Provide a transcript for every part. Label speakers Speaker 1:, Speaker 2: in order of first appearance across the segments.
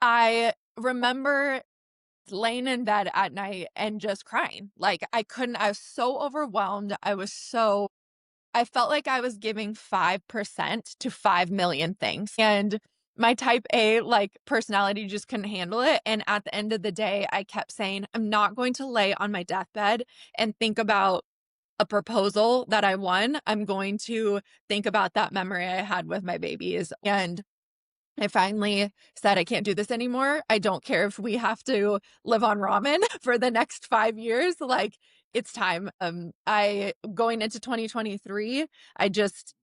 Speaker 1: I remember laying in bed at night and just crying. Like I was so overwhelmed. I felt like I was giving 5% to 5 million things. And my type A personality just couldn't handle it. And at the end of the day, I kept saying, I'm not going to lay on my deathbed and think about a proposal that I won. I'm going to think about that memory I had with my babies. And I finally said, I can't do this anymore. I don't care if we have to live on ramen for the next 5 years. Like, it's time. I going into 2023, I just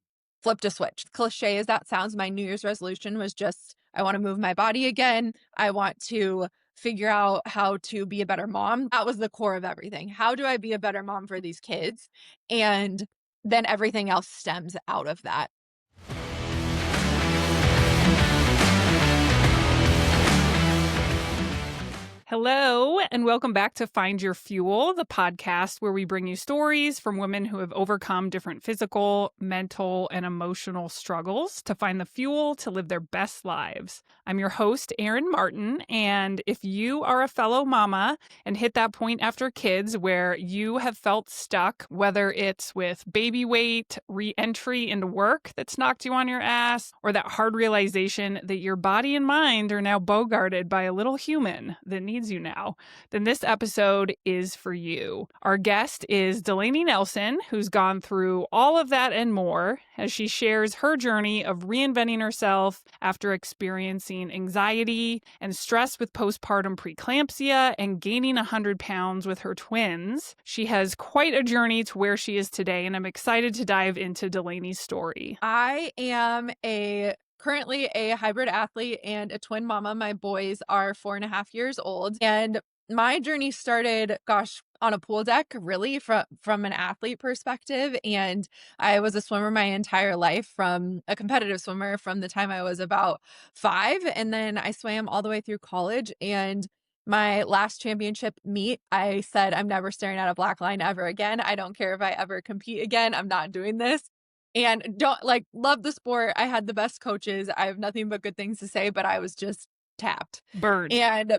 Speaker 1: flipped a switch. Cliche as that sounds, my New Year's resolution was just, I want to move my body again. I want to figure out how to be a better mom. That was the core of everything. How do I be a better mom for these kids? And then everything else stems out of that.
Speaker 2: Hello, and welcome back to Find Your Fuel, the podcast where we bring you stories from women who have overcome different physical, mental, and emotional struggles to find the fuel to live their best lives. I'm your host, Erin Martin, and if you are a fellow mama and hit that point after kids where you have felt stuck, whether it's with baby weight, re-entry into work that's knocked you on your ass, or that hard realization that your body and mind are now bogarted by a little human that needs you now, then this episode is for you. Our guest is Delaney Nelson, who's gone through all of that and more as she shares her journey of reinventing herself after experiencing anxiety and stress with postpartum preeclampsia and gaining 100 pounds with her twins. She has quite a journey to where she is today, and I'm excited to dive into Delaney's story. I am currently a hybrid athlete and a twin mama. My boys are 4.5 years old. And my journey started, on a pool deck, really from an athlete perspective. And I was a swimmer my entire life, from a competitive swimmer from the time I was about 5. And then I swam all the way through college. And my last championship meet, I said, I'm never staring at a black line ever again. I don't care if I ever compete again. I'm not doing this. And don't love the sport. I had the best coaches. I have nothing but good things to say, but I was just tapped. Burned.
Speaker 1: And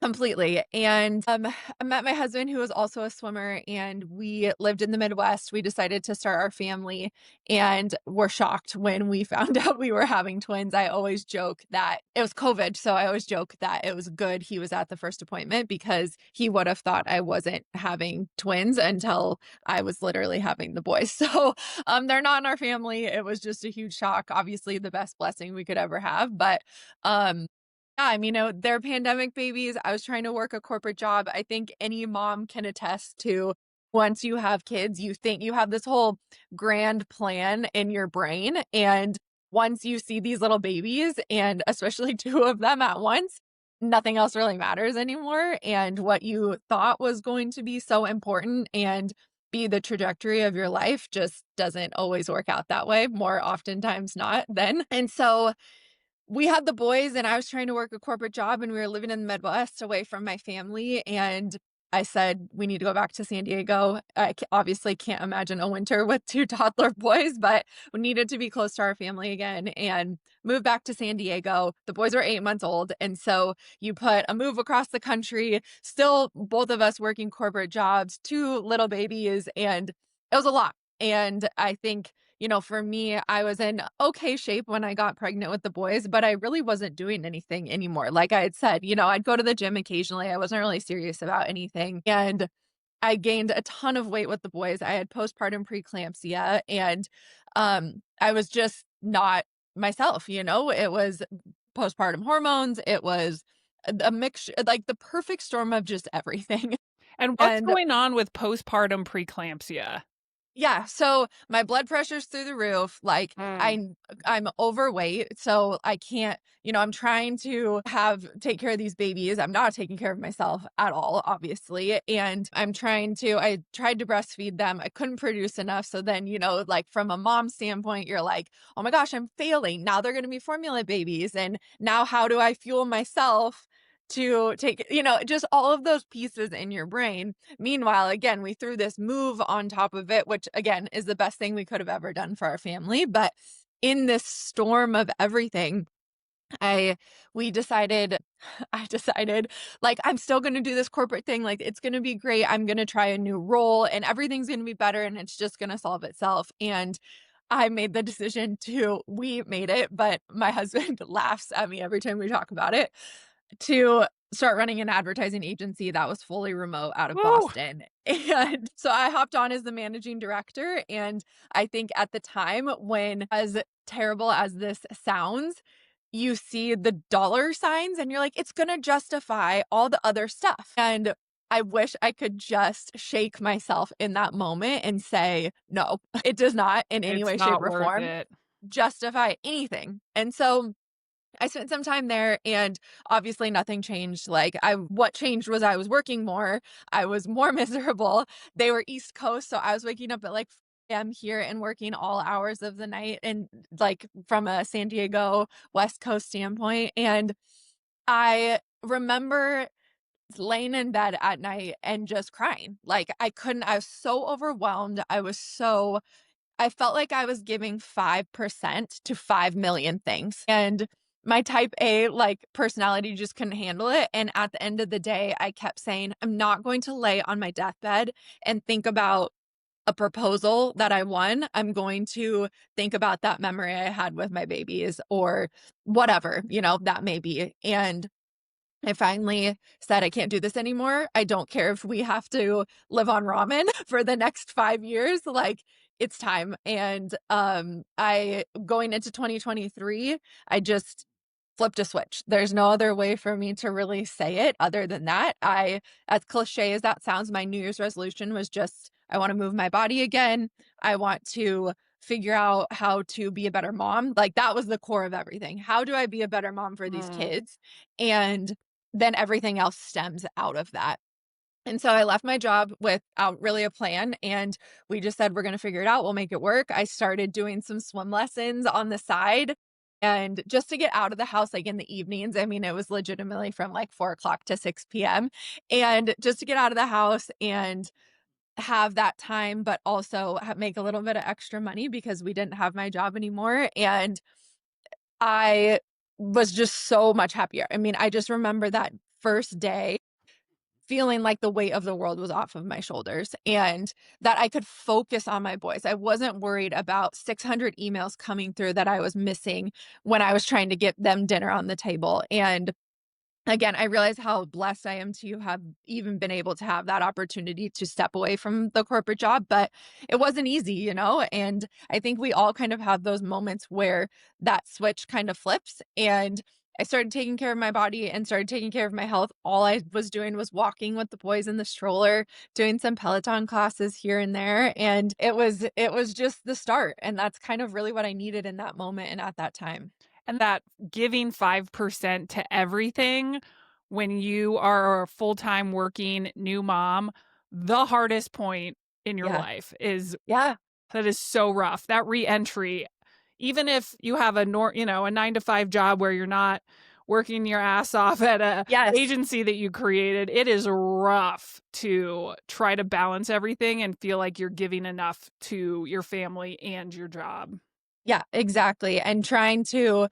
Speaker 1: completely. And I met my husband, who was also a swimmer, and we lived in the Midwest. We decided to start our family and were shocked when we found out we were having twins. I always joke that it was COVID. So I always joke that it was good he was at the first appointment, because he would have thought I wasn't having twins until I was literally having the boys. So they're not in our family. It was just a huge shock. Obviously the best blessing we could ever have. But yeah, I mean, they're pandemic babies. I was trying to work a corporate job. I think any mom can attest to, once you have kids, you think you have this whole grand plan in your brain. And once you see these little babies, and especially 2 of them at once, nothing else really matters anymore. And what you thought was going to be so important and be the trajectory of your life just doesn't always work out that way, more oftentimes not then. And so we had the boys, and I was trying to work a corporate job, and we were living in the Midwest away from my family. And I said, we need to go back to San Diego. I obviously can't imagine a winter with 2 toddler boys, but we needed to be close to our family again, and moved back to San Diego. The boys were 8 months old. And so you put a move across the country, still both of us working corporate jobs, 2 little babies, and it was a lot. And I think, for me, I was in okay shape when I got pregnant with the boys, but I really wasn't doing anything anymore. Like I had said, I'd go to the gym occasionally. I wasn't really serious about anything. And I gained a ton of weight with the boys. I had postpartum preeclampsia, and I was just not myself. It was postpartum hormones. It was a mixture, like the perfect storm of just everything.
Speaker 2: And what's
Speaker 1: And
Speaker 2: going on with postpartum preeclampsia?
Speaker 1: yeah, so my blood pressure's through the roof. I'm overweight, so I can't, I'm trying to take care of these babies. I'm not taking care of myself at all, obviously. And I tried to breastfeed them. I couldn't produce enough. So then, from a mom standpoint, you're like, oh my gosh, I'm failing. Now they're going to be formula babies. And now how do I fuel myself to take, just all of those pieces in your brain. Meanwhile, again, we threw this move on top of it, which again is the best thing we could have ever done for our family. But in this storm of everything, I we decided I decided, like, I'm still gonna do this corporate thing, like, it's gonna be great, I'm gonna try a new role, and everything's gonna be better, and it's just gonna solve itself, and I made the decision to we made it, but my husband laughs at me every time we talk about it, to start running an advertising agency that was fully remote out of
Speaker 2: Woo!
Speaker 1: Boston. And so I hopped on as the managing director. And I think at the time, when as terrible as this sounds, you see the dollar signs and you're like, it's going to justify all the other stuff. And I wish I could just shake myself in that moment and say, no, it does not in any
Speaker 2: It's
Speaker 1: way, shape,
Speaker 2: not
Speaker 1: or
Speaker 2: worth
Speaker 1: form
Speaker 2: it.
Speaker 1: justify anything. And so I spent some time there and obviously nothing changed. Like what changed was I was working more. I was more miserable. They were East Coast, so I was waking up at like 4 a.m. here and working all hours of the night and like from a San Diego West Coast standpoint. And I remember laying in bed at night and just crying. Like I was so overwhelmed. I felt like I was giving 5% to 5 million things. And my type A, like, personality just couldn't handle it. And at the end of the day, I kept saying, I'm not going to lay on my deathbed and think about a proposal that I won. I'm going to think about that memory I had with my babies or whatever, that may be. And I finally said, I can't do this anymore. I don't care if we have to live on ramen for the next 5 years. Like, it's time. And I going into 2023, I just flipped a switch. There's no other way for me to really say it other than that. As cliche as that sounds, my New Year's resolution was just, I want to move my body again. I want to figure out how to be a better mom. Like, that was the core of everything. How do I be a better mom for these
Speaker 2: Mm.
Speaker 1: kids? And then everything else stems out of that. And so I left my job without really a plan, and we just said, we're going to figure it out. We'll make it work. I started doing some swim lessons on the side. And just to get out of the house, like in the evenings, I mean, it was legitimately from like 4 o'clock to 6 p.m. And just to get out of the house and have that time, but also make a little bit of extra money because we didn't have my job anymore. And I was just so much happier. I mean, I just remember that first day feeling like the weight of the world was off of my shoulders and that I could focus on my boys. I wasn't worried about 600 emails coming through that I was missing when I was trying to get them dinner on the table. And again, I realize how blessed I am to have even been able to have that opportunity to step away from the corporate job, but it wasn't easy, and I think we all kind of have those moments where that switch kind of flips. And I started taking care of my body and started taking care of my health. All I was doing was walking with the boys in the stroller, doing some Peloton classes here and there, and it was just the start, and that's kind of really what I needed in that moment and at that time.
Speaker 2: And that giving 5% to everything when you are a full-time working new mom, the hardest point in your
Speaker 1: Yeah.
Speaker 2: life is
Speaker 1: Yeah.
Speaker 2: that is so rough. That reentry, even if you have a 9 to 5 job where you're not working your ass off at a
Speaker 1: Yes.
Speaker 2: agency that you created, it is rough to try to balance everything and feel like you're giving enough to your family and your job.
Speaker 1: Yeah, exactly, and trying to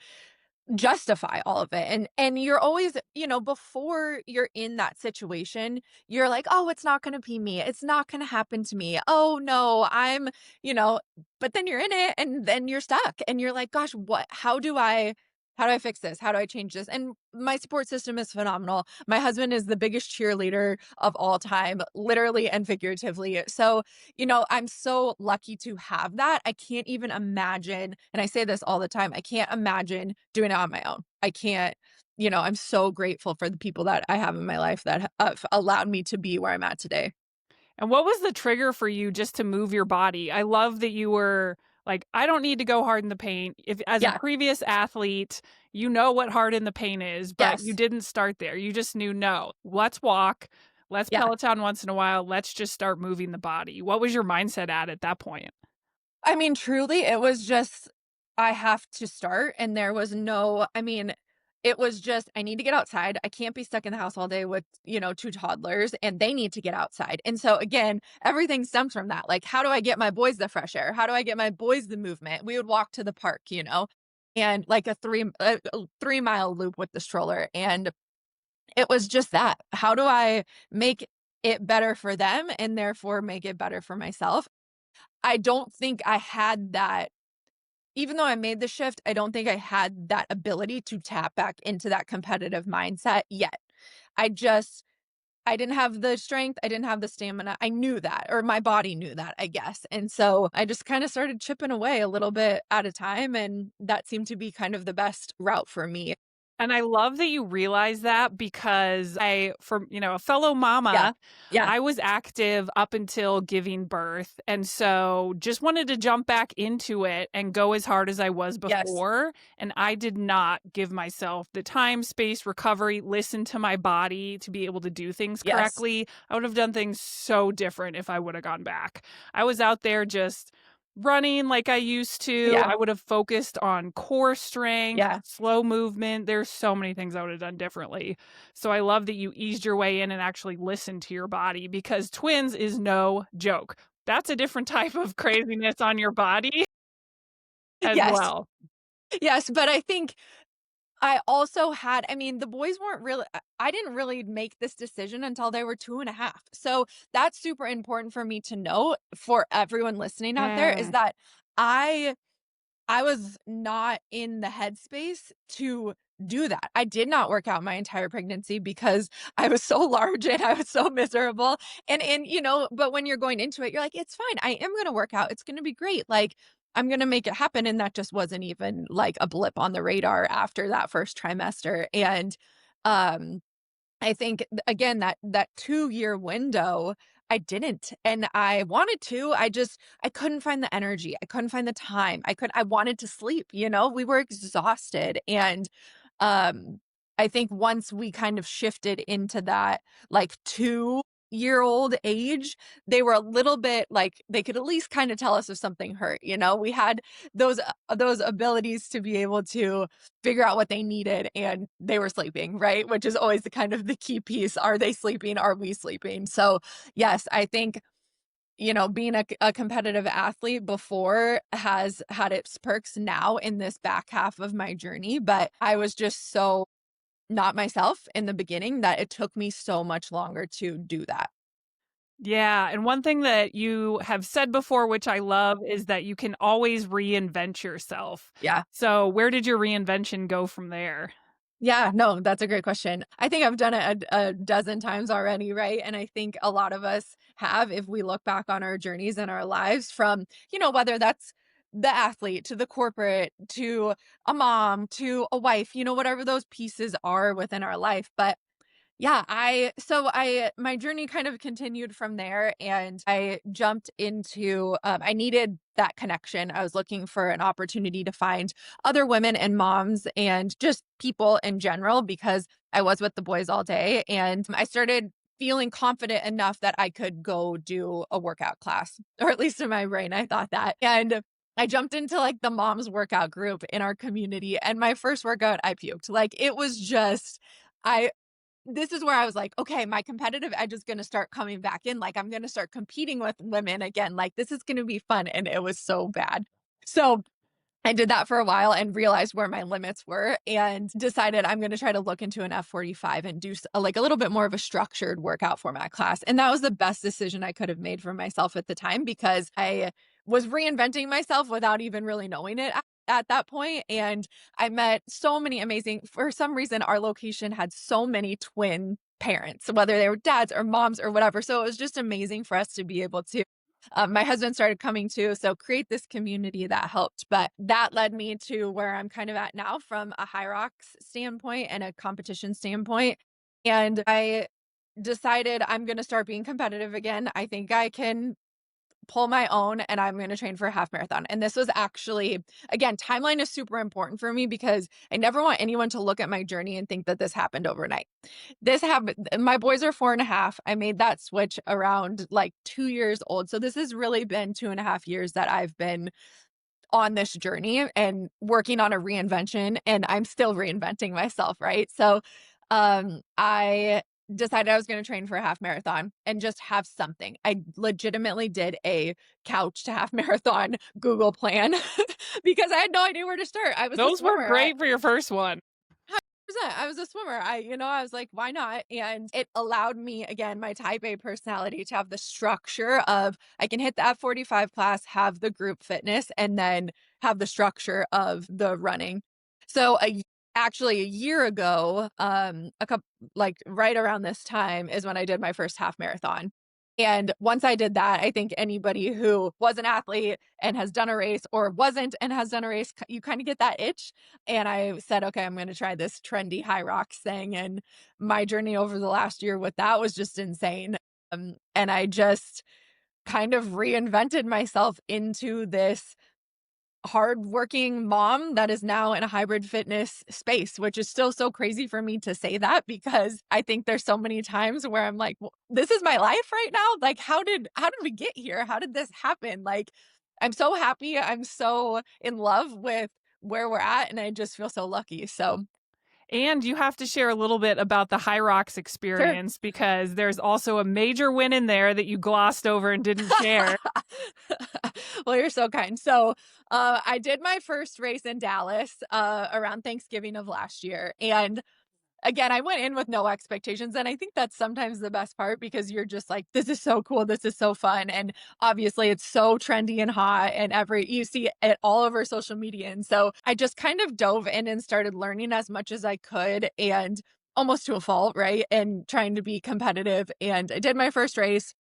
Speaker 1: justify all of it. And you're always, before you're in that situation, you're like, "Oh, it's not gonna be me. It's not gonna happen to me. Oh, no, you know," but then you're in it and then you're stuck and you're like, "Gosh, what how do I fix this? How do I change this?" And my support system is phenomenal. My husband is the biggest cheerleader of all time, literally and figuratively. So, I'm so lucky to have that. I can't even imagine, and I say this all the time, I can't imagine doing it on my own. I can't, I'm so grateful for the people that I have in my life that have allowed me to be where I'm at today.
Speaker 2: And what was the trigger for you just to move your body? I love that you were like, I don't need to go hard in the paint. If as a
Speaker 1: Yeah.
Speaker 2: previous athlete, you know what hard in the paint is, but you
Speaker 1: Yes.
Speaker 2: didn't start there. You just knew, no, let's walk, let's
Speaker 1: Yeah.
Speaker 2: Peloton once in a while, let's just start moving the body. What was your mindset at that point?
Speaker 1: I mean, truly, it was just, I have to start. And there was it was just, I need to get outside. I can't be stuck in the house all day with, two toddlers and they need to get outside. And so, again, everything stems from that. Like, how do I get my boys the fresh air? How do I get my boys the movement? We would walk to the park. and like a 3-mile loop with the stroller, and it was just that. How do I make it better for them and therefore make it better for myself? I don't think I had that. Even though I made the shift, I don't think I had that ability to tap back into that competitive mindset yet. I just I didn't have the strength, I didn't have the stamina. I knew that, or my body knew that, I guess. And so I just kind of started chipping away a little bit at a time, and that seemed to be kind of the best route for me.
Speaker 2: And I love that you realize that because from, a fellow
Speaker 1: Yeah.
Speaker 2: mama,
Speaker 1: Yeah.
Speaker 2: I was active up until giving birth. And so just wanted to jump back into it and go as hard as I was
Speaker 1: Yes.
Speaker 2: before. And I did not give myself the time, space, recovery, listen to my body to be able to do things
Speaker 1: Yes.
Speaker 2: correctly. I would have done things so different if I would have gone back. I was out there just running like I used to.
Speaker 1: Yeah.
Speaker 2: I would have focused on core strength,
Speaker 1: Yeah.
Speaker 2: slow movement. There's so many things I would have done differently. So I love that you eased your way in and actually listened to your body because twins is no joke. That's a different type of craziness on your body as
Speaker 1: Yes.
Speaker 2: well.
Speaker 1: Yes, but I think I also had, I mean, the boys weren't really, I didn't really make this decision until they were 2.5. So that's super important for me to know for everyone listening out there, is
Speaker 2: Mm.
Speaker 1: that I I was not in the headspace to do that. I did not work out my entire pregnancy because I was so large and I was so miserable. But when you're going into it, you're like, it's fine. I am going to work out. It's going to be great. Like, I'm going to make it happen. And that just wasn't even like a blip on the radar after that first trimester. And um I think again, that 2-year window, I didn't, and I wanted to, I couldn't find the energy, I couldn't find the time, I wanted to sleep, we were exhausted, and, um, I think once we kind of shifted into that, like, 2-year-old age, they were a little bit like, they could at least kinda tell us if something hurt, we had those abilities to be able to figure out what they needed, and they were sleeping, right? Which is always the kind of the key piece. Are they sleeping? Are we sleeping? So, yes, I think, being a competitive athlete before has had its perks now in this back half of my journey, but I was just so not myself in the beginning that it took me so much longer to do that.
Speaker 2: Yeah, and one thing that you have said before, which I love, is that you can always reinvent yourself.
Speaker 1: Yeah.
Speaker 2: So where did your reinvention go from there?
Speaker 1: Yeah, no, that's a great question. I think I've done it a dozen times already, right? And I think a lot of us have, if we look back on our journeys in our lives from, whether that's the athlete to the corporate to a mom to a wife, whatever those pieces are within our life. But yeah, my journey kind of continued from there, and I jumped into, I needed that connection. I was looking for an opportunity to find other women and moms and just people in general because I was with the boys all day, and I started feeling confident enough that I could go do a workout class, or at least in my brain, I thought that. And I jumped into like the moms workout group in our community, and my first workout, I puked. Like it was just, I this is where I was like, "Okay, my competitive edge is gonna start coming back in, like, I'm gonna start competing with women again, like, this is gonna be fun," and it was so bad. So, I did that for a while and realized where my limits were and decided I'm gonna try to look into an F45 and do like, a little bit more of a structured workout format class, and that was the best decision I could have made for myself at the time because I was reinventing myself without even really knowing it at that point, and I met so many amazing, for some reason, our location had so many twin parents, whether they were dads or moms or whatever, so it was just amazing for us to be able to, my husband started coming too, so create this community that helped. But that led me to where I'm kind of at now from a HYROX standpoint and a competition standpoint. And I decided I'm going to start being competitive again. I think I can pull my own, and I'm going to train for a half marathon. And this was actually, again, timeline is super important for me because I never want anyone to look at my journey and think that this happened overnight. This happened, my boys are 4.5. I made that switch around like 2 years old. So this has really been 2.5 years that I've been on this journey and working on a reinvention, and I'm still reinventing myself, right? So I decided I was gonna train for a half marathon and just have something. I legitimately did a couch to half marathon Google plan because I had no idea where to start. I was a
Speaker 2: Those were
Speaker 1: swimmer.
Speaker 2: great for your first one.
Speaker 1: 100%. I was a swimmer. I was like, why not? And it allowed me, again, my type A personality to have the structure of I can hit the F45 class, have the group fitness, and then have the structure of the running. So actually a year ago, a couple like right around this time is when I did my first half marathon. And once I did that, I think anybody who was an athlete and has done a race or wasn't and has done a race, you kind of get that itch. And I said, okay, I'm going to try this trendy HYROX thing. And my journey over the last year with that was just insane. And I just kind of reinvented myself into this hardworking mom that is now in a hybrid fitness space, which is still so crazy for me to say that because I think there's so many times where I'm like, well, this is my life right now. Like, how did we get here? How did this happen? Like, I'm so happy. I'm so in love with where we're at, and I just feel so lucky. So
Speaker 2: And you have to share a little bit about the HYROX
Speaker 1: sure.
Speaker 2: experience because there's also a major win in there that you glossed over and didn't share.
Speaker 1: Well, you're so kind. So, I did my first race in Dallas around Thanksgiving of last year, and again, I went in with no expectations, and I think that's sometimes the best part because you're just like, "This is so cool, this is so fun," and obviously it's so trendy and hot and you see it all over social media, and so I just kind of dove in and started learning as much as I could and almost to a fault, right? And trying to be competitive, and I did my first race.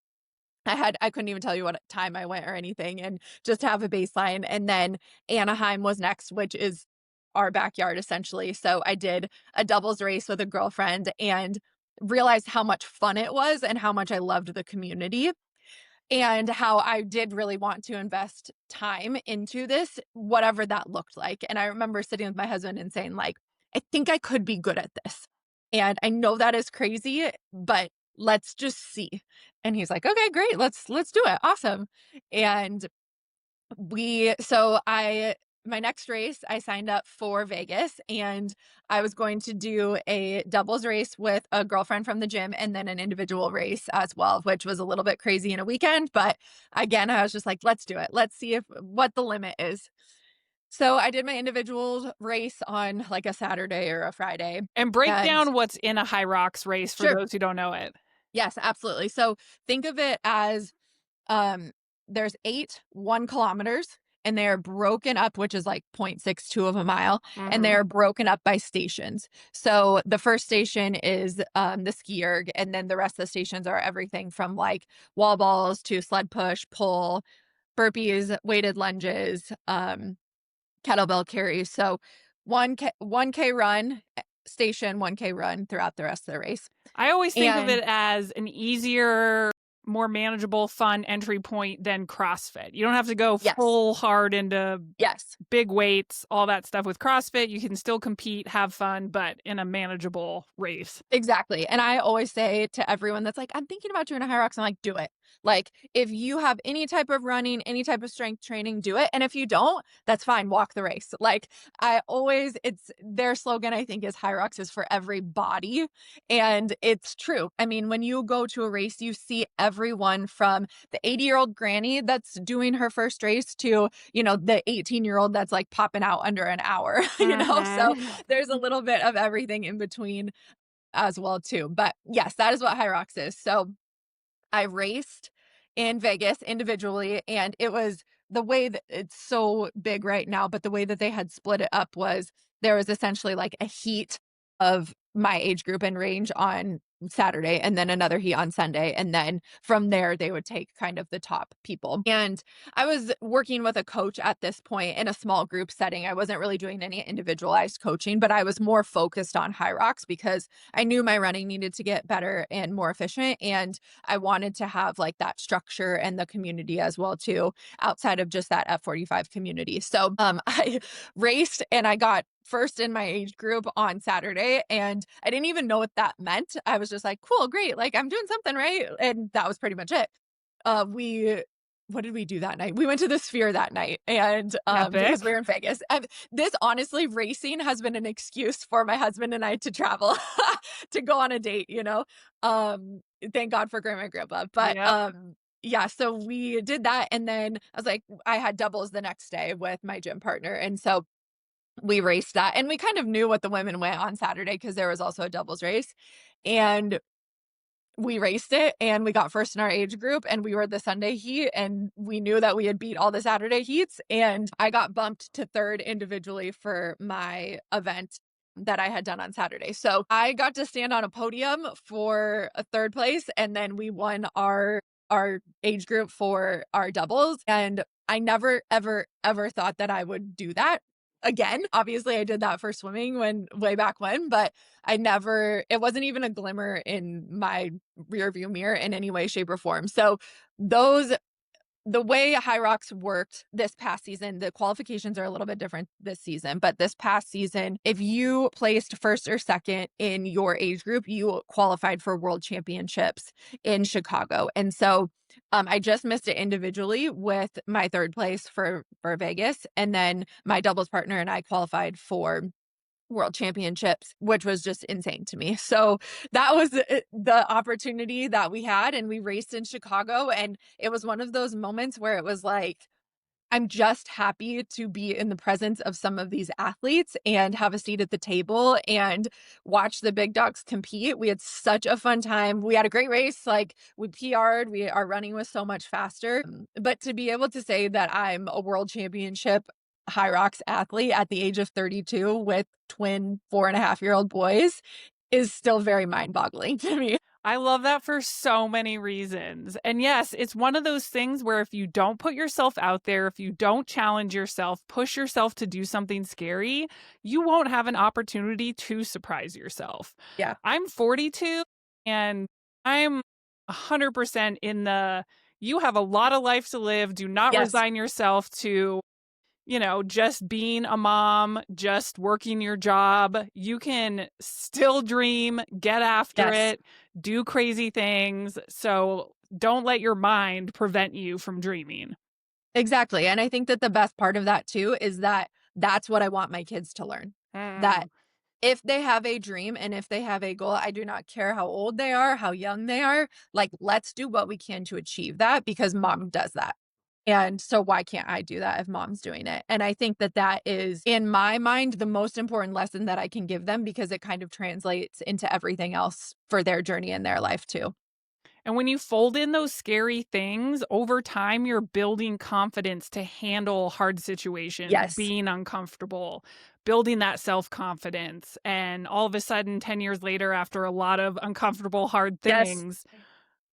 Speaker 1: I couldn't even tell you what time I went or anything and just have a baseline, and then Anaheim was next, which is our backyard essentially, so I did a doubles race with a girlfriend and realized how much fun it was and how much I loved the community and how I did really want to invest time into this, whatever that looked like. And I remember sitting with my husband and saying, like, I think I could be good at this. And I know that is crazy, but let's just see. And he's like, okay, great. Let's do it. Awesome. And I my next race, I signed up for Vegas and I was going to do a doubles race with a girlfriend from the gym and then an individual race as well, which was a little bit crazy in a weekend. But again, I was just like, let's do it. Let's see if what the limit is. So I did my individual race on like a Saturday or a Friday.
Speaker 2: And break
Speaker 1: And
Speaker 2: down what's in a HYROX race for
Speaker 1: sure.
Speaker 2: those who don't know it.
Speaker 1: Yes, absolutely. So think of it as Um, there's 8 1 kilometers, and they are broken up, which is like 0.62 of a mile, and they
Speaker 2: Mhm.
Speaker 1: are broken up by stations. So the first station is the ski erg, and then the rest of the stations are everything from like wall balls to sled push, pull, burpees, weighted lunges, kettlebell carries. So 1K run station, 1K run throughout the rest of the race.
Speaker 2: I always think of
Speaker 1: And
Speaker 2: it as an easier, more manageable, fun entry point than CrossFit. You don't have to go
Speaker 1: yes,
Speaker 2: full hard into
Speaker 1: yes.
Speaker 2: big weights, all that stuff with CrossFit. You can still compete, have fun, but in a manageable race.
Speaker 1: Exactly, and I always say to everyone that's like, "I'm thinking about doing a HYROX," I'm like, "Do it." Like, if you have any type of running, any type of strength training, do it, and if you don't, that's fine, walk the race. Like, I always it's their slogan, I think, is HYROX is for every body, and it's true. I mean, when you go to a race, you see everyone from the 80-year-old granny that's doing her first race to, the 18-year-old that's, like, popping out under an hour, you know? So,
Speaker 2: Mhm.
Speaker 1: there's a little bit of everything in between as well too. But yes, that is what HYROX is. So I raced in Vegas individually, and it was the way that it's so big right now, but the way that they had split it up was there was essentially like a heat of my age group and range on Saturday and then another heat on Sunday. And then from there, they would take kind of the top people. And I was working with a coach at this point in a small group setting. I wasn't really doing any individualized coaching, but I was more focused on HYROX because I knew my running needed to get better and more efficient. And I wanted to have like that structure and the community as well too, outside of just that F45 community. So I raced and I got first in my age group on Saturday and I didn't even know what that meant. I was just like, cool, great, like I'm doing something right. And that was pretty much it. We what did we do that night? We went to the Sphere that night, and, because we
Speaker 2: Epic.
Speaker 1: were in Vegas, and this honestly, racing has been an excuse for my husband and I to travel, to go on a date, you know? Um, thank God for grandma and grandpa, but,
Speaker 2: Yep.
Speaker 1: yeah, so we did that, and then I was like I had doubles the next day with my gym partner, and so we raced that, and we kind of knew what the women went on Saturday because there was also a doubles race, and we raced it and we got first in our age group and we were the Sunday heat and we knew that we had beat all the Saturday heats and I got bumped to third individually for my event that I had done on Saturday. So I got to stand on a podium for a third place and then we won our age group for our doubles and I never ever ever thought that I would do that again. Obviously I did that for swimming when way back when, but I never it wasn't even a glimmer in my rear view mirror in any way, shape, or form. So those the way HYROX worked this past season, the qualifications are a little bit different this season, but this past season, if you placed first or second in your age group, you qualified for world championships in Chicago. And so I just missed it individually with my third place for Vegas. And then my doubles partner and I qualified for world championships, which was just insane to me. So that was the opportunity that we had. And we raced in Chicago. And it was one of those moments where it was like, I'm just happy to be in the presence of some of these athletes and have a seat at the table and watch the big dogs compete. We had such a fun time. We had a great race. Like we PR'd, our running was so much faster. But to be able to say that I'm a world championship HYROX athlete at the age of 32 with twin 4.5-year-old boys is still very mind boggling to me.
Speaker 2: I love that for so many reasons. And yes, it's one of those things where if you don't put yourself out there, if you don't challenge yourself, push yourself to do something scary, you won't have an opportunity to surprise yourself.
Speaker 1: Yeah.
Speaker 2: I'm 42 and I'm 100% in the you have a lot of life to live. Do not
Speaker 1: Yes.
Speaker 2: resign yourself to just being a mom, just working your job. You can still dream, get after
Speaker 1: Yes.
Speaker 2: it, do crazy things. So don't let your mind prevent you from dreaming.
Speaker 1: Exactly, and I think that the best part of that too is that that's what I want my kids to learn. That
Speaker 2: Mm.
Speaker 1: if they have a dream and if they have a goal, I do not care how old they are, how young they are, like, let's do what we can to achieve that because mom does that. And so why can't I do that if mom's doing it? And I think that that is, in my mind, the most important lesson that I can give them because it kind of translates into everything else for their journey in their life too.
Speaker 2: And when you fold in those scary things, over time, you're building confidence to handle hard situations,
Speaker 1: Yes.
Speaker 2: being uncomfortable, building that self confidence. And all of a sudden, 10 years later, after a lot of uncomfortable, hard
Speaker 1: Yes.
Speaker 2: things,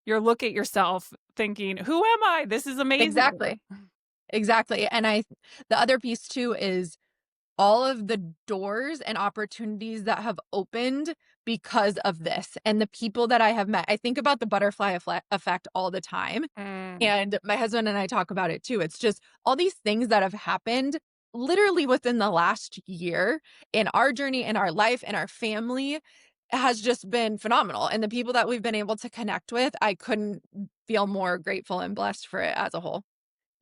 Speaker 2: you're look at yourself thinking, "Who am I? This is amazing."
Speaker 1: Exactly. Exactly. And the other piece too is all of the doors and opportunities that have opened because of this and the people that I have met. I think about the butterfly effect all the time.
Speaker 2: Mm.
Speaker 1: And my husband and I talk about it too. It's just all these things that have happened literally within the last year in our journey, in our life, in our family has just been phenomenal. And the people that we've been able to connect with, I couldn't feel more grateful and blessed for it as a whole.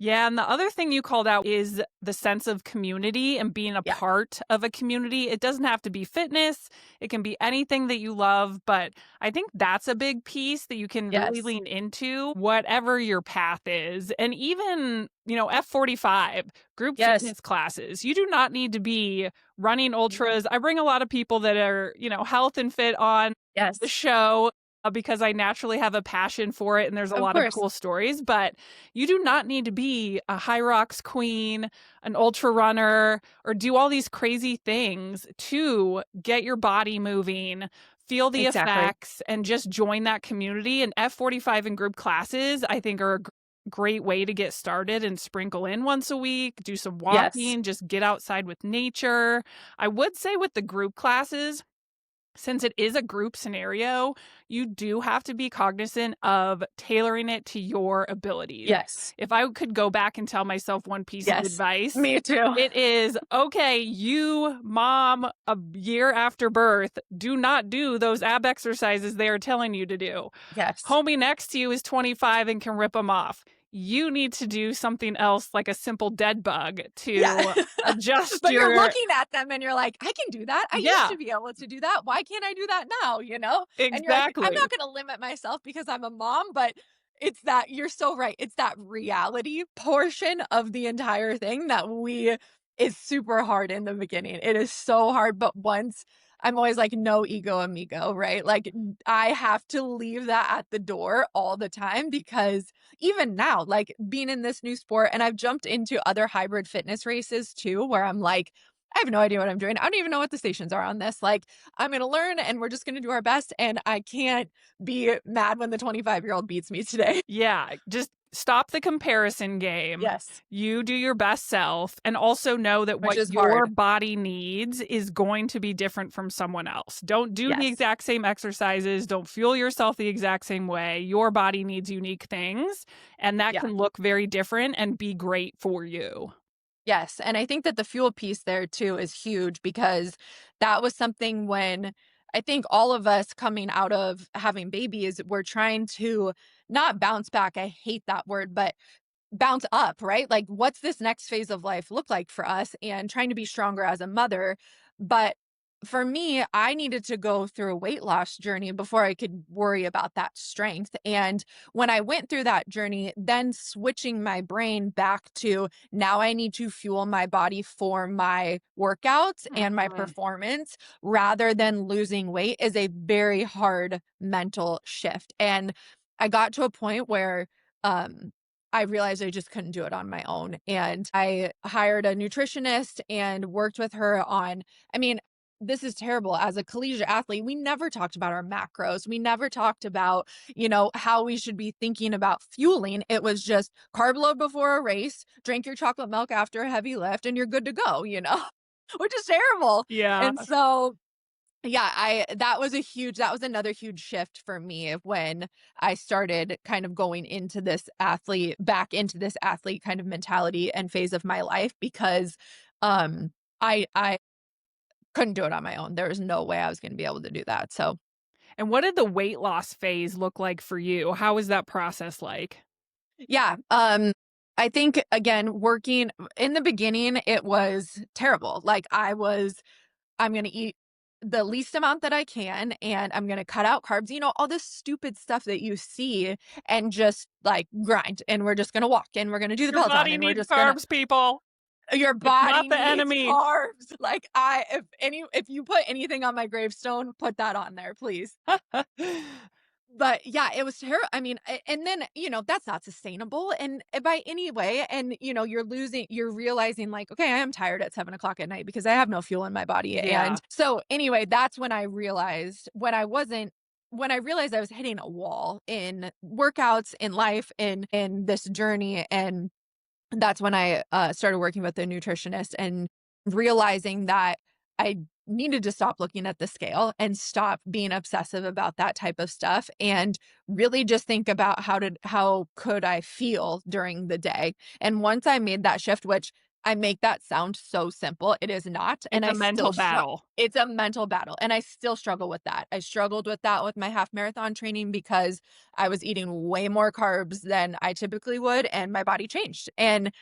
Speaker 2: Yeah, and the other thing you called out is the sense of community and being a
Speaker 1: Yeah.
Speaker 2: part of a community. It doesn't have to be fitness, it can be anything that you love, but I think that's a big piece that you can really
Speaker 1: Yes.
Speaker 2: lean into, whatever your path is. And even, F45, group
Speaker 1: Yes.
Speaker 2: fitness classes. You do not need to be running ultras. I bring a lot of people that are, health and fit on the
Speaker 1: Yes.
Speaker 2: show because I naturally have a passion for it and there's a
Speaker 1: Of
Speaker 2: lot of
Speaker 1: course.
Speaker 2: cool stories, but you do not need to be a HYROX queen, an ultra runner, or do all these crazy things to get your body moving, feel the
Speaker 1: Exactly.
Speaker 2: effects, and just join that community. And F45 and group classes, I think, are a great way to get started and sprinkle in once a week, do some
Speaker 1: Yes.
Speaker 2: walking, just get outside with nature. I would say with the group classes, since it is a group scenario, you do have to be cognizant of tailoring it to your abilities.
Speaker 1: Yes.
Speaker 2: If I could go back and tell myself one piece of
Speaker 1: Yes.
Speaker 2: advice,
Speaker 1: Me too.
Speaker 2: it is okay, you, mom, a year after birth, do not do those ab exercises they are telling you to do.
Speaker 1: Yes.
Speaker 2: Homie next to you is 25 and can rip them off. you need to do something else like a simple dead bug
Speaker 1: Yeah.
Speaker 2: to adjust
Speaker 1: But you're
Speaker 2: your
Speaker 1: looking at them and you're like, "I can do that. I used
Speaker 2: Yeah,
Speaker 1: to be able to do that. Why can't I do that now?" You know? And you're like, "I'm
Speaker 2: exactly.
Speaker 1: not gonna limit myself because I'm a mom," but it's that you're so right. It's that reality portion of the entire thing that we is super hard in the beginning. It is so hard, but once I'm always like, "No ego amigo," right? Like, I have to leave that at the door all the time because even now, like being in this new sport, and I've jumped into other hybrid fitness races too, where I'm like, I have no idea what I'm doing. I don't even know what the stations are on this. Like, I'm going to learn and we're just going to do our best. And I can't be mad when the 25-year-old beats me today.
Speaker 2: Yeah, just stop the comparison game.
Speaker 1: Yes,
Speaker 2: You do your best self, and also know that
Speaker 1: which
Speaker 2: what
Speaker 1: is
Speaker 2: your
Speaker 1: hard.
Speaker 2: body needs is going to be different from someone else. Don't do the
Speaker 1: Yes.
Speaker 2: exact same exercises. Don't fuel yourself the exact same way. Your body needs unique things, and that
Speaker 1: Yeah.
Speaker 2: can look very different and be great for you.
Speaker 1: Yes, and I think that the fuel piece there too is huge because that was something when I think all of us coming out of having babies, we're trying to not bounce back. I hate that word, but bounce up, right? Like, what's this next phase of life look like for us and trying to be stronger as a mother. But for me, I needed to go through a weight loss journey before I could worry about that strength. And when I went through that journey, then switching my brain back to now I need to fuel my body for my workouts and my
Speaker 2: Mhm.
Speaker 1: performance rather than losing weight is a very hard mental shift. And I got to a point where, um, I realized I just couldn't do it on my own. And I hired a nutritionist and worked with her on, I mean, this is terrible. As a collegiate athlete, we never talked about our macros. We never talked about, how we should be thinking about fueling. It was just carb load before a race, drink your chocolate milk after a heavy lift, and you're good to go, which is terrible.
Speaker 2: Yeah.
Speaker 1: And so yeah, I that was another huge shift for me when I started kind of going into this athlete back into this athlete kind of mentality and phase of my life because I couldn't do it on my own. There was no way I was going to be able to do that. So,
Speaker 2: And what did the weight loss phase look like for you? How was that process like?
Speaker 1: yeah, I think again working in the beginning it was terrible. Like I'm gonna eat the least amount that I can, and I'm gonna cut out carbs, all this stupid stuff that you see and just, like, grind, and we're just gonna walk, and we're gonna do the
Speaker 2: Your
Speaker 1: Peloton,
Speaker 2: body
Speaker 1: and we're
Speaker 2: needs
Speaker 1: just gonna
Speaker 2: carbs, people.
Speaker 1: your
Speaker 2: It's not
Speaker 1: body
Speaker 2: the
Speaker 1: needs
Speaker 2: enemy.
Speaker 1: carbs. Like, if you put anything on my gravestone, put that on there, please. But yeah, it was I mean, and then, that's not sustainable and by any way. And, you're realizing like, okay, I am tired at 7 o'clock at night because I have no fuel in my body.
Speaker 2: Yeah.
Speaker 1: And so anyway, that's when I realized when I realized I was hitting a wall in workouts, in life, in this journey. And that's when I started working with a nutritionist and realizing that I needed to stop looking at the scale and stop being obsessive about that type of stuff and really just think about how could I feel during the day. And once I made that shift, which I make that sound so simple, it is not. And
Speaker 2: It's
Speaker 1: I
Speaker 2: a
Speaker 1: still
Speaker 2: mental battle.
Speaker 1: it's a mental battle and I still struggle with that. I struggled with that with my half marathon training because I was eating way more carbs than I typically would and my body changed. And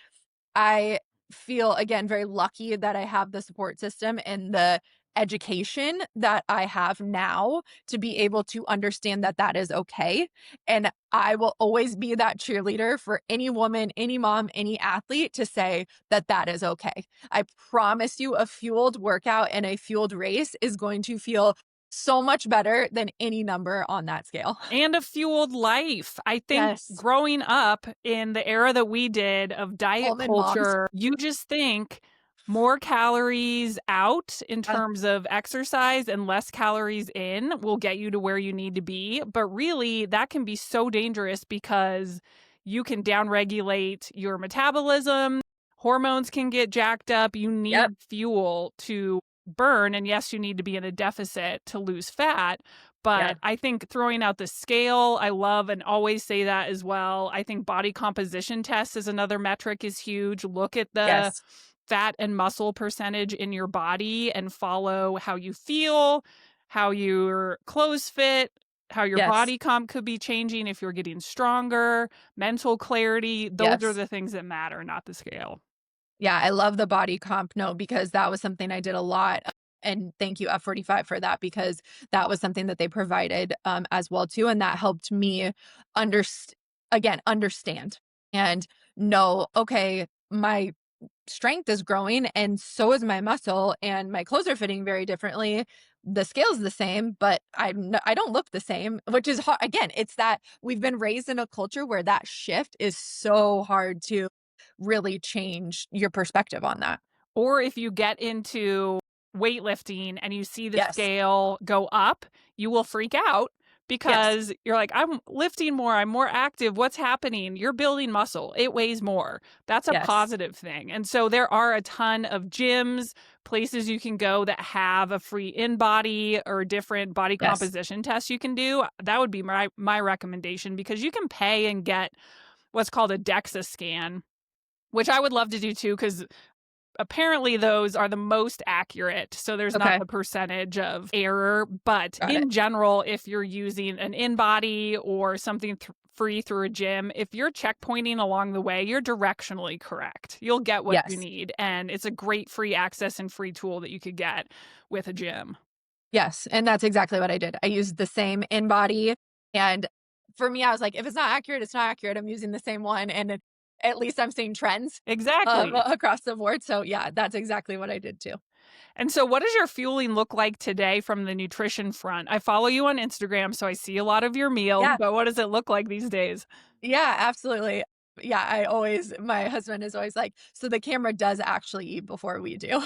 Speaker 1: I feel again very lucky that I have the support system and the education that I have now to be able to understand that that is okay. And I will always be that cheerleader for any woman, any mom, any athlete to say that that is okay. I promise you, a fueled workout and a fueled race is going to feel so much better than any number on that scale.
Speaker 2: And a fueled life. I think
Speaker 1: Yes.
Speaker 2: growing up in the era that we did of diet
Speaker 1: Almond moms.
Speaker 2: culture, you just think more calories out in
Speaker 1: Uh,
Speaker 2: terms of exercise and less calories in will get you to where you need to be. But really, that can be so dangerous because you can downregulate your metabolism, hormones can get jacked up. You
Speaker 1: yep.
Speaker 2: need fuel to burn. And yes, you need to be in a deficit to lose fat.
Speaker 1: Yeah.
Speaker 2: But I think throwing out the scale, I love and always say that as well. I think body composition test is another metric is huge. Look at the
Speaker 1: Yes.
Speaker 2: fat and muscle percentage in your body and follow how you feel, how your clothes fit, how your
Speaker 1: Yes.
Speaker 2: body comp could be changing if you're getting stronger, mental clarity. Those are
Speaker 1: Yes.
Speaker 2: the things that matter, not the scale.
Speaker 1: Yeah, I love the body comp note because that was something I did a lot, and thank you F45 for that because that was something that they provided, as well too, and that helped me underst understand and know, okay, my strength is growing and so is my muscle and my clothes are fitting very differently. The scale's the same, but I don't look the same, which is hard. Again, it's that we've been raised in a culture where that shift is so hard to really change your perspective on that.
Speaker 2: Or if you get into weightlifting and you see the
Speaker 1: Yes.
Speaker 2: scale go up, you will freak out
Speaker 1: Yes.
Speaker 2: because you're like, I'm lifting more, I'm more active. What's happening? You're building muscle, it weighs more. That's a
Speaker 1: Yes.
Speaker 2: positive thing. And so there are a ton of gyms, places you can go that have a free in body or different body
Speaker 1: Yes.
Speaker 2: composition tests you can do. That would be my recommendation because you can pay and get what's called a DEXA scan, which I would love to do too because apparently those are the most accurate, so there's not
Speaker 1: Okay.
Speaker 2: the percentage of error, but
Speaker 1: Got it.
Speaker 2: in general, if you're using an in-body or something free through a gym, if you're checkpointing along the way, you're directionally correct. You'll get what you
Speaker 1: Yes.
Speaker 2: need, and it's a great free access and free tool that you could get with a gym.
Speaker 1: Yes, and that's exactly what I did. I used the same in body, and for me, I was like, if it's not accurate, it's not accurate. I'm using the same one, and at least I'm seeing trends
Speaker 2: Exactly.
Speaker 1: across the board. So yeah, that's exactly what I did too.
Speaker 2: And so what does your fueling look like today from the nutrition front? I follow you on Instagram, so I see a lot of your meals,
Speaker 1: Yeah,
Speaker 2: but what does it look like these days?
Speaker 1: yeah, absolutely. Yeah, my husband is always like, so the camera does actually eat before we do.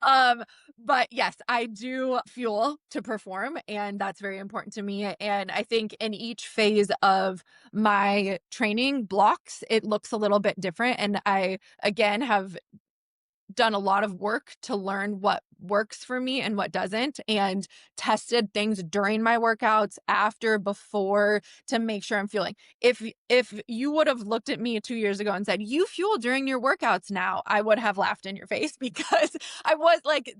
Speaker 1: um, but yes, I do fuel to perform, and that's very important to me. And I think in each phase of my training blocks, it looks a little bit different. And I, again, have done a lot of work to learn what works for me and what doesn't, and tested things during my workouts, after, before, to make sure I'm fueling. If you would have looked at me 2 years ago and said, "You fuel during your workouts now," I would have laughed in your face because I was like,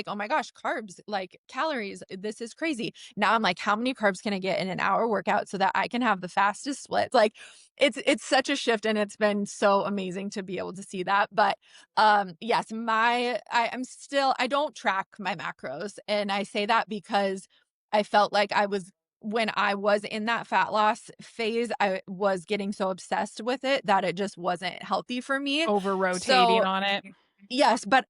Speaker 1: "Oh my gosh, carbs, like calories, this is crazy." Now I'm like, "How many carbs can I get in an hour workout so that I can have the fastest splits?" Like it's such a shift and it's been so amazing to be able to see that. But yes, I'm still I don't track my macros, and I say that because I felt like when I was in that fat loss phase, I was getting so obsessed with it that it just wasn't healthy for me.
Speaker 2: Over rotating
Speaker 1: So,
Speaker 2: on it.
Speaker 1: yes, but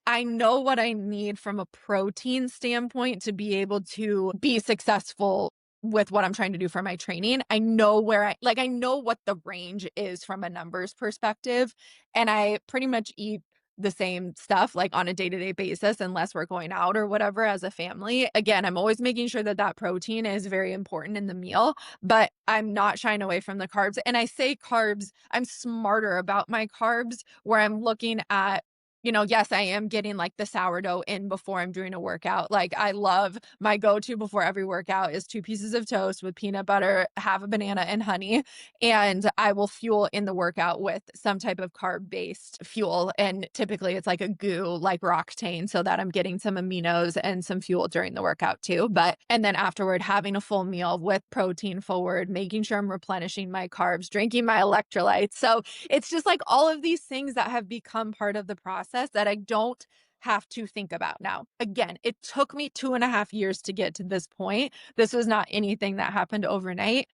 Speaker 1: I know what I need from a protein standpoint to be able to be successful with what I'm trying to do for my training. I know I know what the range is from a numbers perspective, and I pretty much eat the same stuff like on a day-to-day basis unless we're going out or whatever as a family. Again, I'm always making sure that that protein is very important in the meal, but I'm not shying away from the carbs. And I say carbs, I'm smarter about my carbs where I'm looking at, yes, I am getting like the sourdough in before I'm doing a workout. Like I love my go-to before every workout is 2 pieces of toast with peanut butter, have a banana and honey, and I will fuel in the workout with some type of carb-based fuel. And typically it's like a goo like Roctane so that I'm getting some aminos and some fuel during the workout too. But and then afterward having a full meal with protein forward, making sure I'm replenishing my carbs, drinking my electrolytes. So it's just like all of these things that have become part of the process that I don't have to think about now. Again, it took me 2.5 years to get to this point. This was not anything that happened overnight.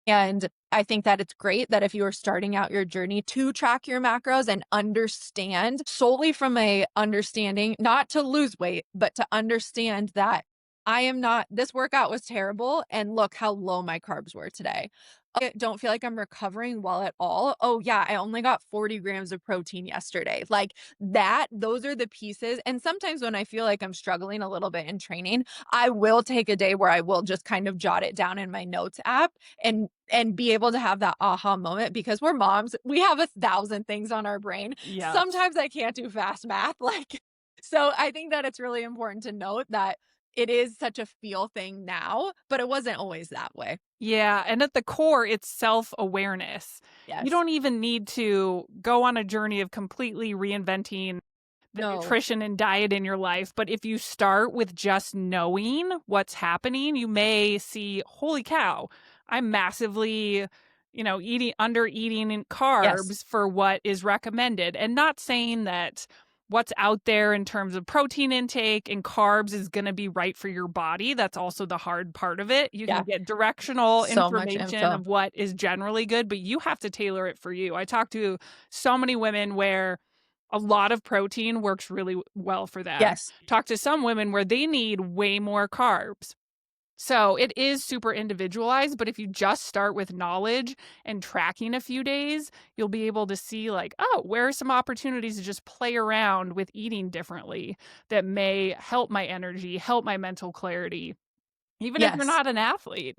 Speaker 1: And I think that it's great that if you are starting out your journey to track your macros and understand solely from a understanding, not to lose weight, but to understand that I am not, this workout was terrible. And look how low my carbs were today. I don't feel like I'm recovering well at all. Oh, yeah, I only got 40 grams of protein yesterday. Like that, those are the pieces. And sometimes when I feel like I'm struggling a little bit in training, I will take a day where I will just kind of jot it down in my notes app and be able to have that aha moment because we're moms. We have 1,000 things on our brain.
Speaker 2: Yes.
Speaker 1: Sometimes I can't do fast math. Like, so I think that it's really important to note that it is such a feel thing now, but it wasn't always that way.
Speaker 2: Yeah, and at the core, it's self-awareness. You
Speaker 1: Yes.
Speaker 2: don't even need to go on a journey of completely reinventing the
Speaker 1: No.
Speaker 2: nutrition and diet in your life. But if you start with just knowing what's happening, you may see, holy cow, I'm massively, eating under eating in
Speaker 1: Yes.
Speaker 2: carbs for what is recommended. And not saying that what's out there in terms of protein intake and carbs is going to be right for your body. That's also the hard part of it. You can
Speaker 1: Yeah.
Speaker 2: get directional
Speaker 1: So much
Speaker 2: information
Speaker 1: info.
Speaker 2: of what is generally good, but you have to tailor it for you. I talk to so many women where a lot of protein works really well for them.
Speaker 1: Yes.
Speaker 2: Talk to some women where they need way more carbs. So it is super individualized, but if you just start with knowledge and tracking a few days, you'll be able to see, like, oh, where are some opportunities to just play around with eating differently that may help my energy, help my mental clarity, even if you're
Speaker 1: Yes.
Speaker 2: not an athlete.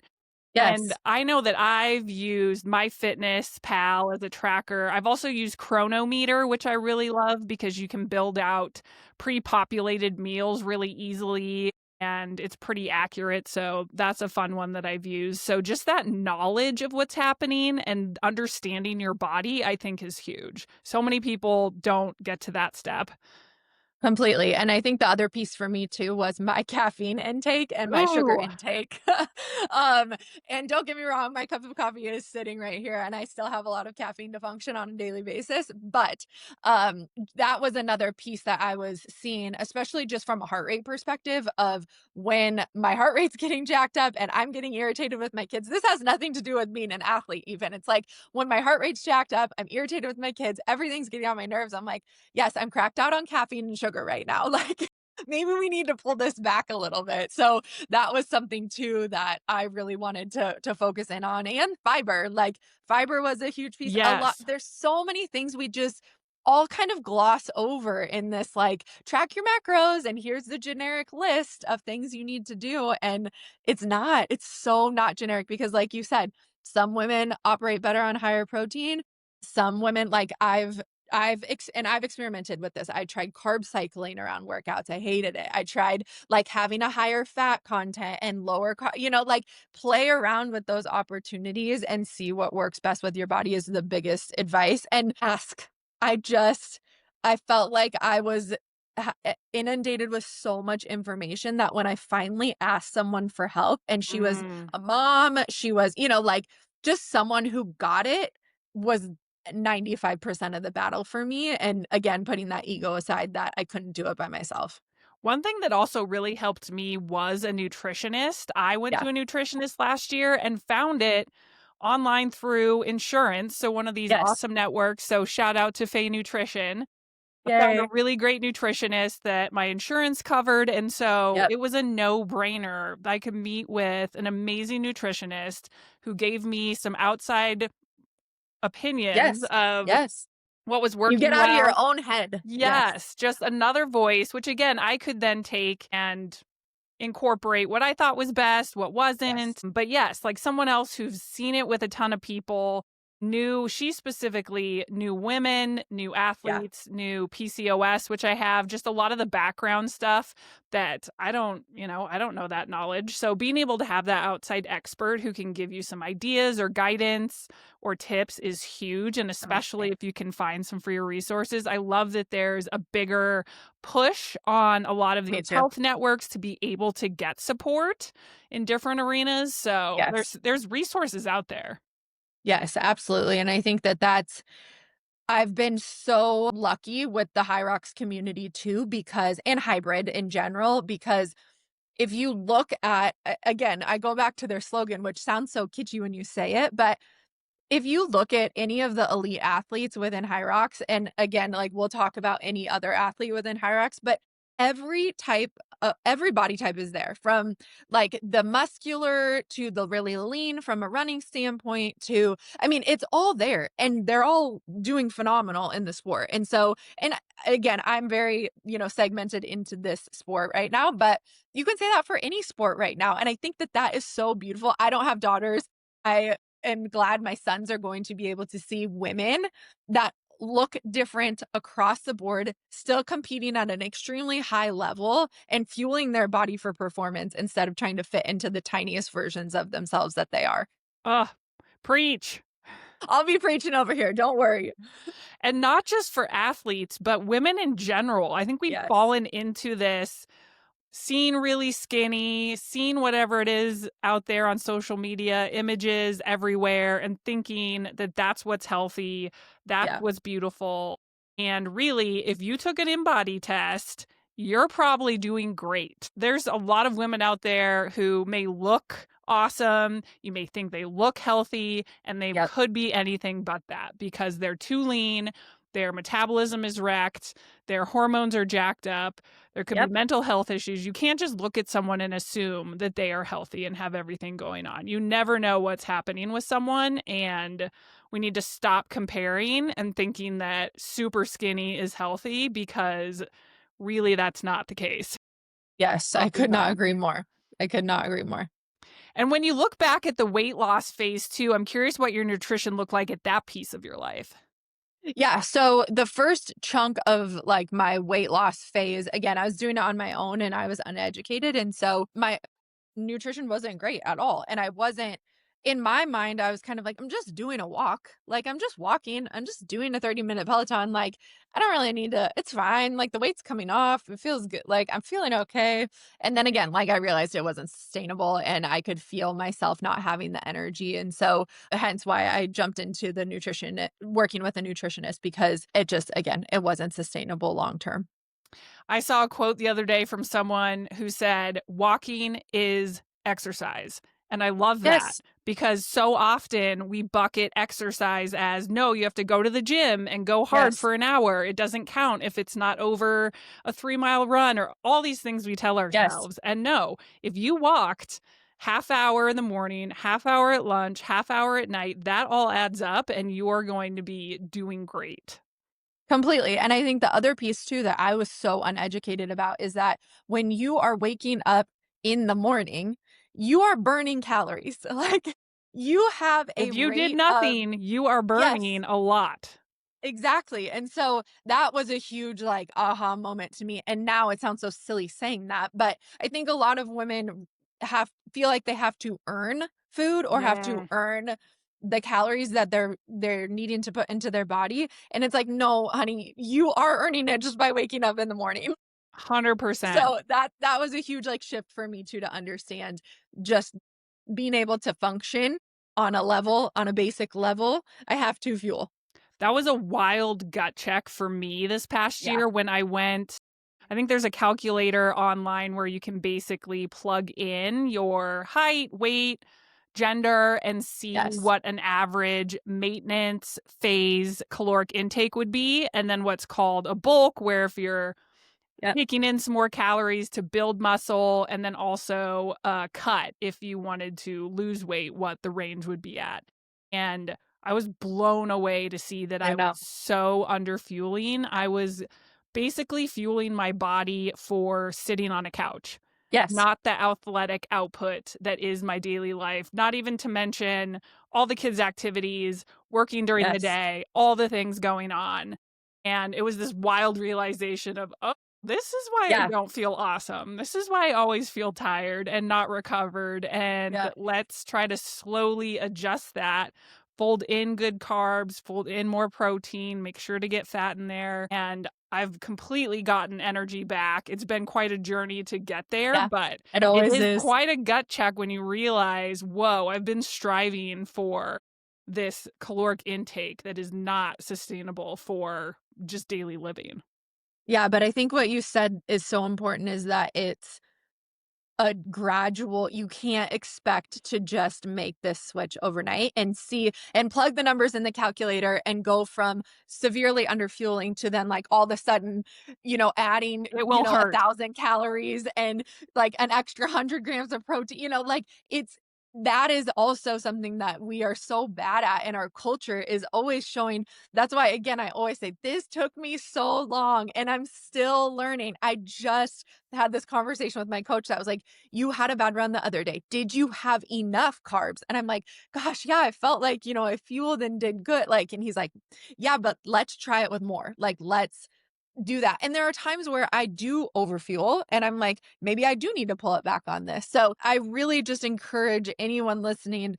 Speaker 2: And
Speaker 1: Yes.
Speaker 2: I know that I've used MyFitnessPal as a tracker. I've also used Chronometer, which I really love because you can build out pre-populated meals really easily and it's pretty accurate. So that's a fun one that I've used. So just that knowledge of what's happening and understanding your body, I think is huge. So many people don't get to that step.
Speaker 1: Completely, and I think the other piece for me too was my caffeine intake and my sugar
Speaker 2: Ooh,
Speaker 1: intake. Um, and don't get me wrong, my cup of coffee is sitting right here, and I still have a lot of caffeine to function on a daily basis, but, that was another piece that I was seeing, especially just from a heart rate perspective of when my heart rate's getting jacked up and I'm getting irritated with my kids. This has nothing to do with being an athlete even. It's like when my heart rate's jacked up, I'm irritated with my kids, everything's getting on my nerves. I'm like, yes, I'm cracked out on caffeine and sugar right now. Like maybe we need to pull this back a little bit. So that was something too that I really wanted to focus in on, and fiber. Like fiber was a huge piece. A lot
Speaker 2: yes.
Speaker 1: there's so many things we just all kind of gloss over in this like track your macros and here's the generic list of things you need to do, and it's so not generic because like you said, some women operate better on higher protein, some women like I've experimented with this. I tried carb cycling around workouts. I hated it. I tried like having a higher fat content and like play around with those opportunities and see what works best with your body is the biggest advice, and ask. I felt like I was inundated with so much information that when I finally asked someone for help and she was
Speaker 2: Mm.
Speaker 1: a mom, she was, like just someone who got it was 95% of the battle for me, and again, putting that ego aside that I couldn't do it by myself.
Speaker 2: One thing that also really helped me was a nutritionist. I went
Speaker 1: Yeah.
Speaker 2: to a nutritionist last year and found it online through insurance. So, one of these
Speaker 1: Yes.
Speaker 2: awesome networks. So, shout out to Faye Nutrition. I found a
Speaker 1: Yay.
Speaker 2: really great nutritionist that my insurance covered. And so
Speaker 1: Yep.
Speaker 2: it was a no brainer. I could meet with an amazing nutritionist who gave me some outside opinions
Speaker 1: Yes.
Speaker 2: of
Speaker 1: Yes.
Speaker 2: what was
Speaker 1: You get
Speaker 2: working
Speaker 1: out of your
Speaker 2: well.
Speaker 1: own head. Yes.
Speaker 2: Yes, just another voice, which again, I could then take and incorporate what I thought was best, what
Speaker 1: Yes.
Speaker 2: wasn't. But yes, like someone else who's seen it with a ton of people, she specifically knew women, knew
Speaker 1: Yeah.
Speaker 2: athletes, knew PCOS, which I have, just a lot of the background stuff that I don't know that knowledge. So being able to have that outside expert who can give you some ideas or guidance or tips is huge. And
Speaker 1: Oh,
Speaker 2: especially
Speaker 1: yeah.
Speaker 2: if you can find some free resources. I love that there's a bigger push on a lot of
Speaker 1: Me
Speaker 2: those
Speaker 1: too.
Speaker 2: health networks to be able to get support in different arenas. So
Speaker 1: Yes.
Speaker 2: there's resources out there.
Speaker 1: Yes, absolutely, and I think that I've been so lucky with the HYROX community too because and hybrid in general, because if you look at again, I go back to their slogan, which sounds so kitschy when you say it, but if you look at any of the elite athletes within HYROX, and again, like we'll talk about any other athlete within HYROX, but every body type is there from like the muscular to the really lean from a running standpoint to, I mean, it's all there and they're all doing phenomenal in the sport. And so, and again, I'm very, segmented into this sport right now, but you can say that for any sport right now. And I think that that is so beautiful. I don't have daughters. I am glad my sons are going to be able to see women that look different across the board, still competing at an extremely high level and fueling their body for performance instead of trying to fit into the tiniest versions of themselves that they are.
Speaker 2: Ugh, preach.
Speaker 1: I'll be preaching over here, don't worry.
Speaker 2: And not just for athletes, but women in general. I think we've
Speaker 1: Yes.
Speaker 2: fallen into this seeing really skinny, seeing whatever it is out there on social media, images everywhere, and thinking that that's what's healthy, that's
Speaker 1: Yeah.
Speaker 2: what's beautiful. And really, if you took an InBody test, you're probably doing great. There's a lot of women out there who may look awesome. You may think they look healthy, and they
Speaker 1: Yep.
Speaker 2: could be anything but that because they're too lean, their metabolism is wrecked, their hormones are jacked up, there could be
Speaker 1: Yep.
Speaker 2: mental health issues. You can't just look at someone and assume that they are healthy and have everything going on. You never know what's happening with someone, and we need to stop comparing and thinking that super skinny is healthy because really that's not the case
Speaker 1: Yes, I could not
Speaker 2: oftentimes.
Speaker 1: agree more. I could not agree more.
Speaker 2: And when you look back at the weight loss phase too, I'm curious what your nutrition looked like at that piece of your life.
Speaker 1: Yeah, so the first chunk of, like, my weight loss phase, again, I was doing it on my own and I was uneducated, and so my nutrition wasn't great at all, and I wasn't in my mind, I was kind of like, "I'm just doing a walk, like, I'm just walking, I'm just doing a 30-minute Peloton, like, I don't really need to it's fine, like, the weight's coming off, it feels good, like, I'm feeling okay." And then again, like, I realized it wasn't sustainable and I could feel myself not having the energy, and so hence why I jumped into the nutrition working with a nutritionist because it just again, it wasn't sustainable long term.
Speaker 2: I saw a quote the other day from someone who said, "Walking is exercise." And I love that
Speaker 1: Yes,
Speaker 2: because so often we bucket exercise as no, you have to go to the gym and go hard
Speaker 1: yes,
Speaker 2: for an hour. It doesn't count if it's not over a 3-mile run or all these things we tell
Speaker 1: yes.
Speaker 2: ourselves. And no, if you walked half hour in the morning, half hour at lunch, half hour at night, that all adds up and you're going to be doing great.
Speaker 1: Completely, and I think the other piece too that I was so uneducated about is that when you are waking up in the morning, you are burning calories. Like, you have a
Speaker 2: If you did
Speaker 1: rate of
Speaker 2: nothing, you are
Speaker 1: yes.
Speaker 2: burning a lot.
Speaker 1: Exactly, and so that was a huge, like, aha moment to me, and now it sounds so silly saying that, but I think a lot of women have feel like they have to earn food or have to
Speaker 2: Yeah,
Speaker 1: earn the calories that they're needing to put into their body, and it's like, "No, honey, you are earning it just by waking up in the morning."
Speaker 2: 100%.
Speaker 1: So that was a huge, like, shift for me too to understand just being able to function on a basic level, I have to fuel.
Speaker 2: That was a wild gut check for me this past
Speaker 1: Yeah,
Speaker 2: year when I went. I think there's a calculator online where you can basically plug in your height, weight, gender, and see
Speaker 1: yes,
Speaker 2: what an average maintenance phase caloric intake would be. And then what's called a bulk, where if you're
Speaker 1: yep.
Speaker 2: taking in some more calories to build muscle and then also cut if you wanted to lose weight, what the range would be at. And I was blown away to see that
Speaker 1: I
Speaker 2: I was
Speaker 1: know.
Speaker 2: so under fueling. I was basically fueling my body for sitting on a couch,
Speaker 1: Yes,
Speaker 2: not the athletic output that is my daily life, not even to mention all the kids' activities, working during the
Speaker 1: yes,
Speaker 2: day, all the things going on. And it was this wild realization of, oh, this is why I
Speaker 1: yeah,
Speaker 2: don't feel awesome. This is why I always feel tired and not recovered. And
Speaker 1: yeah,
Speaker 2: let's try to slowly adjust that. Fold in good carbs, fold in more protein, make sure to get fat in there. And I've completely gotten energy back. It's been quite a journey to get there,
Speaker 1: yeah.
Speaker 2: but
Speaker 1: It
Speaker 2: it
Speaker 1: always
Speaker 2: is
Speaker 1: is.
Speaker 2: quite a gut check when you realize, whoa, I've been striving for this caloric intake that is not sustainable for just daily living.
Speaker 1: Yeah, but I think what you said is so important is that it's a gradual you can't expect to just make this switch overnight and see and plug the numbers in the calculator and go from severely underfueling to then like all of a sudden, adding,
Speaker 2: It will
Speaker 1: a
Speaker 2: hurt.
Speaker 1: 1,000 calories and like an extra 100 grams of protein, like it's that is also something that we are so bad at and our culture is always showing. That's why again I always say this took me so long and I'm still learning. I just had this conversation with my coach that was like, "You had a bad run the other day. Did you have enough carbs?" And I'm like, "Gosh, yeah, I felt like, I fueled and did good." Like, and he's like, "Yeah, but let's try it with more. Like, let's do that." And there are times where I do overfuel and I'm like, maybe I do need to pull it back on this. So I really just encourage anyone listening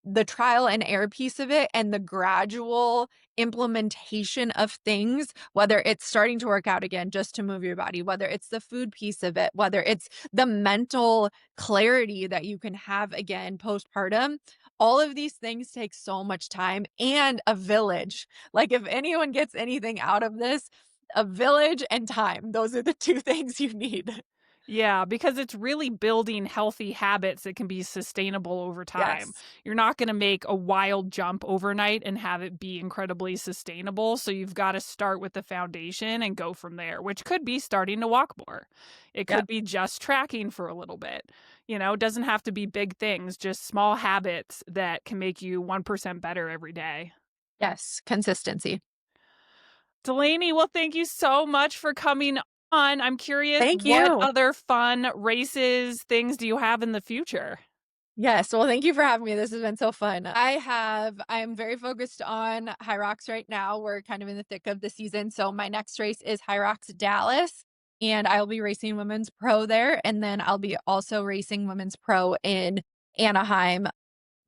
Speaker 1: the trial and error piece of it and the gradual implementation of things, whether it's starting to work out again just to move your body, whether it's the food piece of it, whether it's the mental clarity that you can have again postpartum. All of these things take so much time and a village. Like, if anyone gets anything out of this, a village and time. Those are the two things you need.
Speaker 2: Yeah, because it's really building healthy habits that can be sustainable over time.
Speaker 1: Yes.
Speaker 2: You're not going to make a wild jump overnight and have it be incredibly sustainable. So you've got to start with the foundation and go from there, which could be starting to walk more. It could
Speaker 1: Yep.
Speaker 2: be just tracking for a little bit. It doesn't have to be big things, just small habits that can make you 1% better every day.
Speaker 1: Yes. Consistency.
Speaker 2: Delaney, well, thank you so much for coming on. I'm curious,
Speaker 1: Thank
Speaker 2: what
Speaker 1: you.
Speaker 2: other fun races, things do you have in the future?
Speaker 1: Yes. Well, thank you for having me. This has been so fun. I'm very focused on HYROX right now. We're kind of in the thick of the season. So my next race is HYROX Dallas, and I'll be racing women's pro there. And then I'll be also racing women's pro in Anaheim.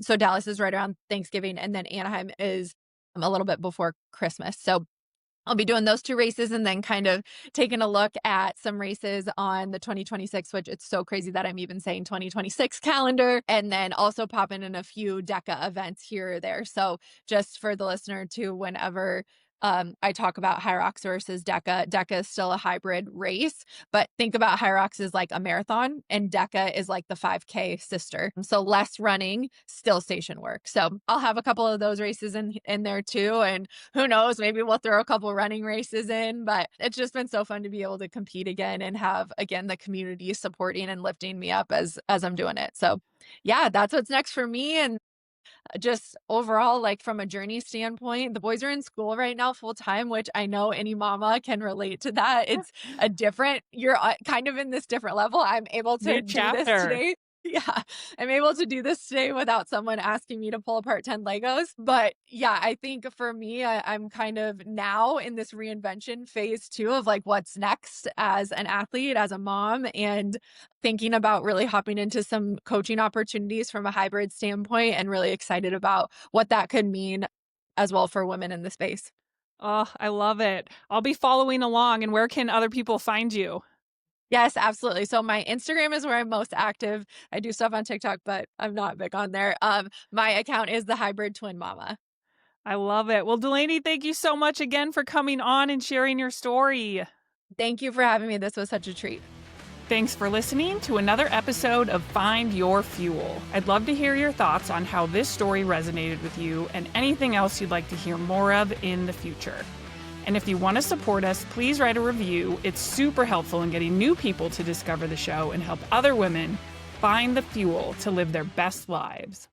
Speaker 1: So Dallas is right around Thanksgiving, and then Anaheim is a little bit before Christmas. So I'll be doing those 2 races and then kind of taking a look at some races on the 2026, which it's so crazy that I'm even saying 2026 calendar, and then also popping in a few DECA events here or there. So just for the listener too, whenever I talk about HYROX versus DECA is still a hybrid race, but think about HYROX as like a marathon and DECA is like the 5K sister. So less running, still station work. So I'll have a couple of those races in there too. And who knows, maybe we'll throw a couple running races in, but it's just been so fun to be able to compete again and have again the community supporting and lifting me up as I'm doing it. So yeah, that's what's next for me. And just overall, like from a journey standpoint, the boys are in school right now full time, which I know any mama can relate to that. It's a different, you're kind of in this different level. I'm able to
Speaker 2: New
Speaker 1: do this
Speaker 2: chapter.
Speaker 1: today. Yeah, I'm able to do this today without someone asking me to pull apart 10 Legos. But yeah, I think for me, I'm kind of now in this reinvention phase too of like what's next as an athlete, as a mom, and thinking about really hopping into some coaching opportunities from a hybrid standpoint and really excited about what that could mean as well for women in the space.
Speaker 2: Oh, I love it. I'll be following along. And where can other people find you?
Speaker 1: Yes, absolutely. So my Instagram is where I'm most active. I do stuff on TikTok, but I'm not big on there. My account is the Hybrid Twin Mama.
Speaker 2: I love it. Well, Delaney, thank you so much again for coming on and sharing your story.
Speaker 1: Thank you for having me. This was such a treat.
Speaker 2: Thanks for listening to another episode of Find Your Fuel. I'd love to hear your thoughts on how this story resonated with you and anything else you'd like to hear more of in the future. And if you want to support us, please write a review. It's super helpful in getting new people to discover the show and help other women find the fuel to live their best lives.